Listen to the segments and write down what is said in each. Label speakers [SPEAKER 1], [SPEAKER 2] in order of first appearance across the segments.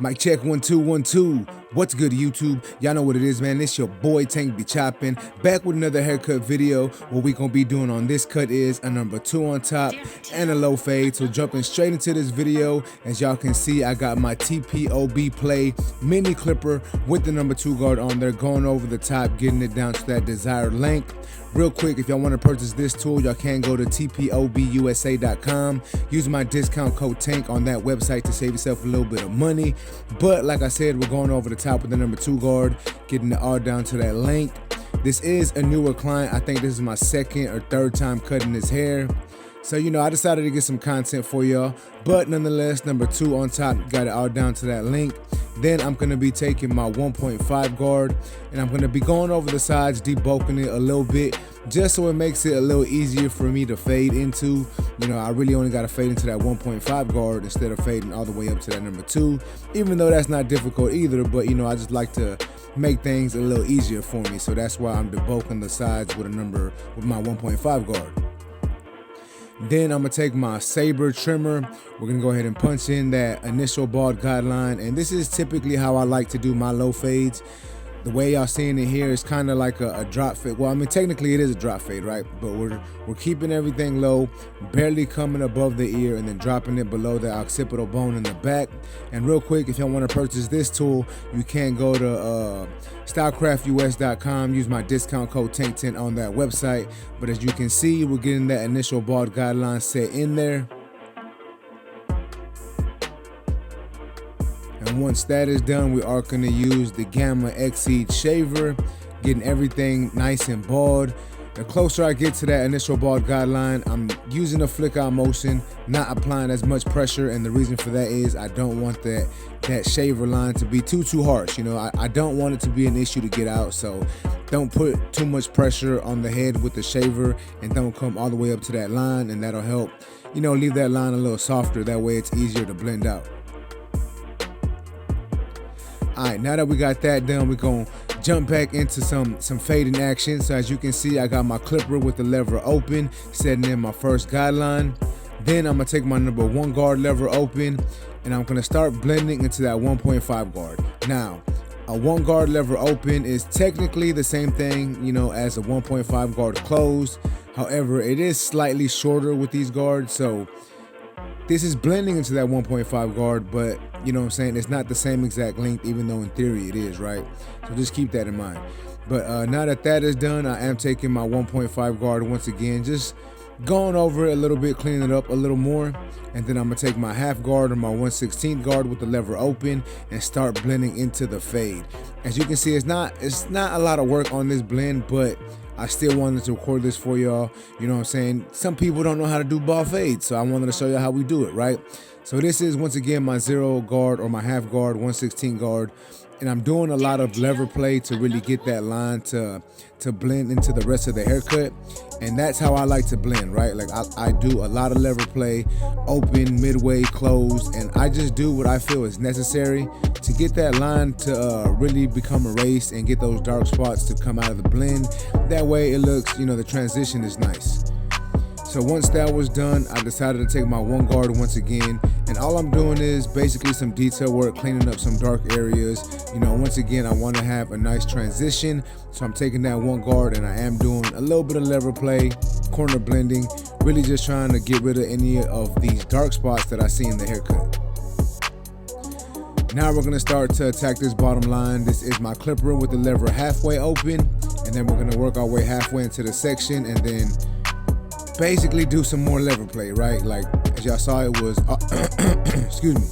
[SPEAKER 1] Mic check 1 2 1 2. What's good, YouTube? Y'all know what it is, man. It's your boy Tank be chopping, back with another haircut video. What we gonna be doing on this cut is a number 2 on top and a low fade. So jumping straight into this video, as y'all can see, I got my TPOB play mini clipper with the number 2 guard on there, going over the top, getting it down to that desired length. Real quick, if y'all want to purchase this tool, y'all can go to tpobusa.com. Use my discount code TANK on that website to save yourself a little bit of money. But like I said, we're going over the top with the number 2 guard, getting it all down to that length. This is a newer client. I think this is my second or third time cutting his hair. So, I decided to get some content for y'all. But nonetheless, number 2 on top, got it all down to that length. Then I'm going to be taking my 1.5 guard and I'm going to be going over the sides, debulking it a little bit, just so it makes it a little easier for me to fade into. I really only got to fade into that 1.5 guard instead of fading all the way up to that number 2, even though that's not difficult either. But, I just like to make things a little easier for me. So that's why I'm debulking the sides with my 1.5 guard. Then I'm gonna take my saber trimmer. We're gonna go ahead and punch in that initial bald guideline. And this is typically how I like to do my low fades. The way y'all seeing it here is kind of like a drop fade. Well, technically it is a drop fade, right? But we're keeping everything low, barely coming above the ear and then dropping it below the occipital bone in the back. And real quick, if y'all want to purchase this tool, you can go to stylecraftus.com. Use my discount code TANK10 on that website. But as you can see, we're getting that initial bald guideline set in there. And once that is done, we are going to use the Gamma Exceed shaver, getting everything nice and bald. The closer I get to that initial bald guideline, I'm using a flick out motion, not applying as much pressure. And the reason for that is I don't want that shaver line to be too harsh. I don't want it to be an issue to get out. So don't put too much pressure on the head with the shaver and don't come all the way up to that line. And that'll help, leave that line a little softer. That way it's easier to blend out. All right, now that we got that done, we're gonna jump back into some fading action. So as you can see, I got my clipper with the lever open, setting in my first guideline. Then I'm gonna take my number 1 guard lever open and I'm gonna start blending into that 1.5 guard. Now, a 1 guard lever open is technically the same thing, as a 1.5 guard closed. However, it is slightly shorter with these guards. So this is blending into that 1.5 guard, but it's not the same exact length, even though in theory it is, right? So just keep that in mind. But now that is done, I am taking my 1.5 guard once again, just going over it a little bit, cleaning it up a little more. And then I'm gonna take my half guard or my 1/16 guard with the lever open and start blending into the fade. As you can see, it's not a lot of work on this blend, but I still wanted to record this for y'all. Some people don't know how to do ball fades, so I wanted to show y'all how we do it, right? So this is, once again, my 0 guard or my half guard, 1/16 guard. And I'm doing a lot of lever play to really get that line to blend into the rest of the haircut. And that's how I like to blend, right? Like I do a lot of lever play, open, midway, closed, and I just do what I feel is necessary to get that line to really become erased and get those dark spots to come out of the blend. That way it looks, the transition is nice. So once that was done, I decided to take my 1 guard once again, and all I'm doing is basically some detail work, cleaning up some dark areas. Once again, I want to have a nice transition, so I'm taking that 1 guard and I am doing a little bit of lever play, corner blending, really just trying to get rid of any of these dark spots that I see in the haircut. Now we're going to start to attack this bottom line. This is my clipper with the lever halfway open, and then we're going to work our way halfway into the section and then basically do some more lever play, right? Like as y'all saw, it was excuse me,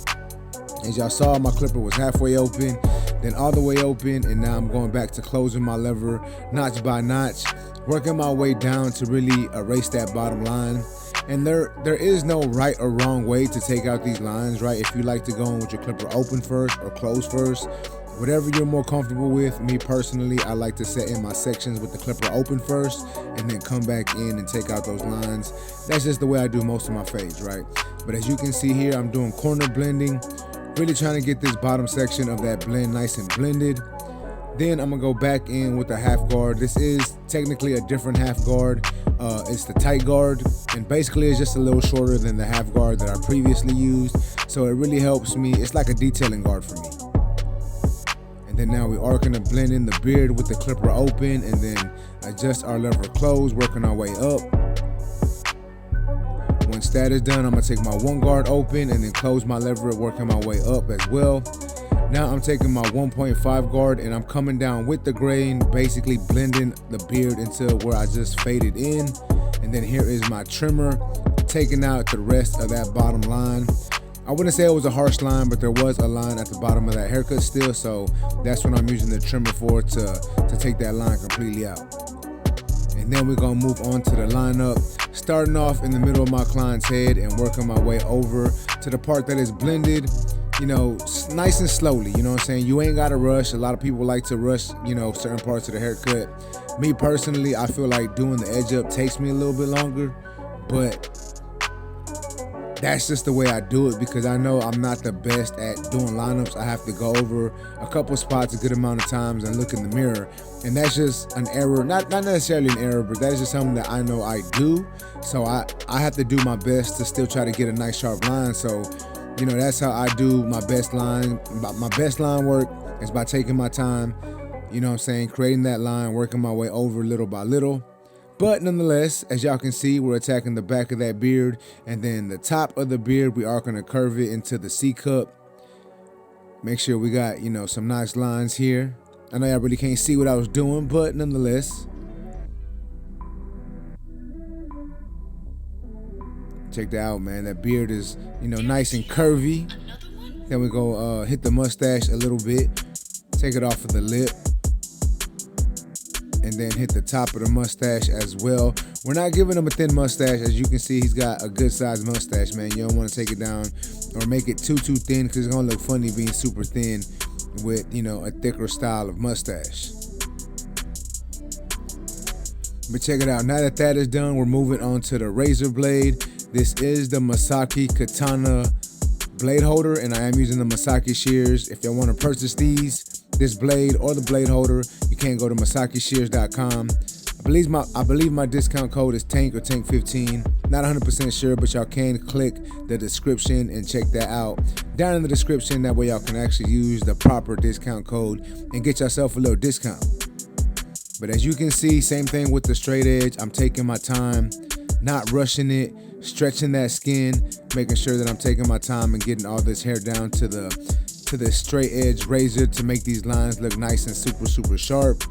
[SPEAKER 1] as y'all saw, my clipper was halfway open, then all the way open, and now I'm going back to closing my lever notch by notch, working my way down to really erase that bottom line. And there is no right or wrong way to take out these lines, right? If you like to go in with your clipper open first or closed first, whatever you're more comfortable with. Me personally, I like to set in my sections with the clipper open first and then come back in and take out those lines. That's just the way I do most of my fades, right? But as you can see here, I'm doing corner blending, really trying to get this bottom section of that blend nice and blended. Then I'm gonna go back in with the half guard. This is technically a different half guard. It's the tight guard, and basically it's just a little shorter than the half guard that I previously used. So it really helps me. It's like a detailing guard for me. And then now we are gonna blend in the beard with the clipper open, and then adjust our lever closed, working our way up. Once that is done, I'm gonna take my one guard open and then close my lever, working my way up as well. Now I'm taking my 1.5 guard and I'm coming down with the grain, basically blending the beard into where I just faded in. And then here is my trimmer, taking out the rest of that bottom line. I wouldn't say it was a harsh line, but there was a line at the bottom of that haircut still, so that's what I'm using the trimmer for, to take that line completely out. And then we're gonna move on to the lineup, starting off in the middle of my client's head and working my way over to the part that is blended, you know, nice and slowly, you know what I'm saying? You ain't gotta rush. A lot of people like to rush, you know, certain parts of the haircut. Me personally, I feel like doing the edge up takes me a little bit longer, but that's just the way I do it, because I know I'm not the best at doing lineups. I have to go over a couple spots a good amount of times and look in the mirror. And that's just an error, not necessarily an error, but that is just something that I know I do. So I have to do my best to still try to get a nice sharp line. So, you know, that's how I do my best line. My best line work is by taking my time, you know what I'm saying, creating that line, working my way over little by little. But nonetheless, as y'all can see, we're attacking the back of that beard, and then the top of the beard, we are gonna curve it into the C cup. Make sure we got, you know, some nice lines here. I know y'all really can't see what I was doing, but nonetheless. Check that out, man. That beard is, you know, nice and curvy. Then we go hit the mustache a little bit, take it off of the lip, and then hit the top of the mustache as well. We're not giving him a thin mustache. As you can see, he's got a good sized mustache, man. You don't want to take it down or make it too thin, because it's gonna look funny being super thin with, you know, a thicker style of mustache. But check it out. Now that that is done, we're moving on to the razor blade. This is the Masaki Katana blade holder, and I am using the Masaki shears. If y'all want to purchase this blade or the blade holder, you can go to masakishears.com. I believe my discount code is Tank or Tank15. Not 100% sure, but y'all can click the description and check that out down in the description. That way y'all can actually use the proper discount code and get yourself a little discount. But as you can see, same thing with the straight edge. I'm taking my time, not rushing it, stretching that skin, making sure that I'm taking my time and getting all this hair down to the straight edge razor to make these lines look nice and super sharp.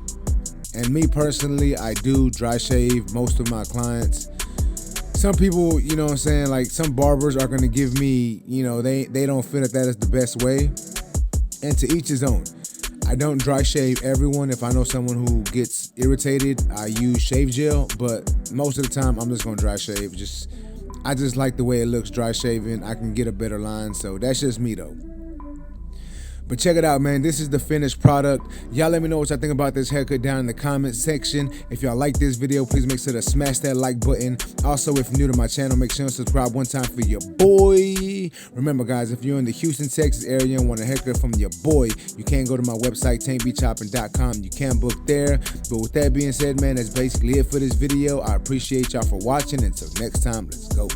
[SPEAKER 1] And me personally, I do dry shave most of my clients. Some people, you know what I'm saying, like some barbers are gonna give me, you know, they don't feel that is the best way. And to each his own. I don't dry shave everyone. If I know someone who gets irritated, I use shave gel, but most of the time I'm just gonna dry shave. I just like the way it looks dry shaving. I can get a better line, so that's just me though. But check it out, man. This is the finished product. Y'all let me know what y'all think about this haircut down in the comment section. If y'all like this video, please make sure to smash that like button. Also, if you're new to my channel, make sure to subscribe one time for your boy. Remember, guys, if you're in the Houston, Texas area and want a haircut from your boy, you can go to my website, tankbchopping.com. You can book there. But with that being said, man, that's basically it for this video. I appreciate y'all for watching. Until next time, let's go.